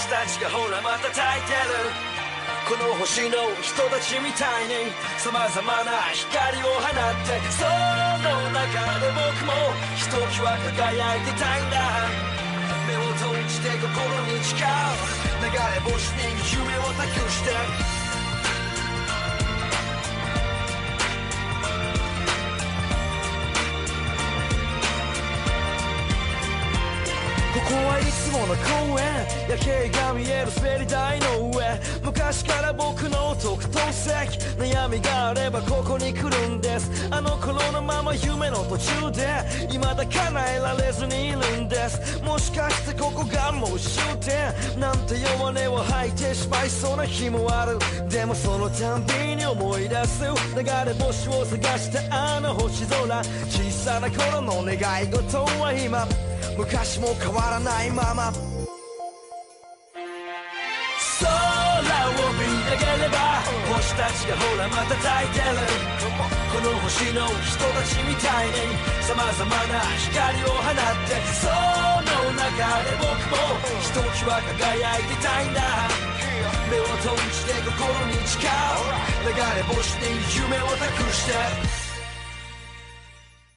星たちがほらまた焚いてるこの星の人たちみたいに様々な光を放ってその中で僕もひときわ輝いてたいんだ目を閉じて心に誓う流れ星に夢を託してここはいつもの公園夜景が見える滑り台の上昔から僕の特等席悩みがあればここに来るんですあの頃のまま夢の途中で未だ叶えられずにいるんですもしかしてここがもう終点なんて弱音を吐いてしまいそうな日もあるでもそのたんびに思い出す流れ星を探したあの星空小さな頃の願い事は今昔も変わらないまま空を見上げれば星たちがほらまた焚いてるこの星の人たちみたいに様々な光を放ってその中で僕もひときわ輝いてたいんだ目を閉じて心に誓う流れ星に夢を託して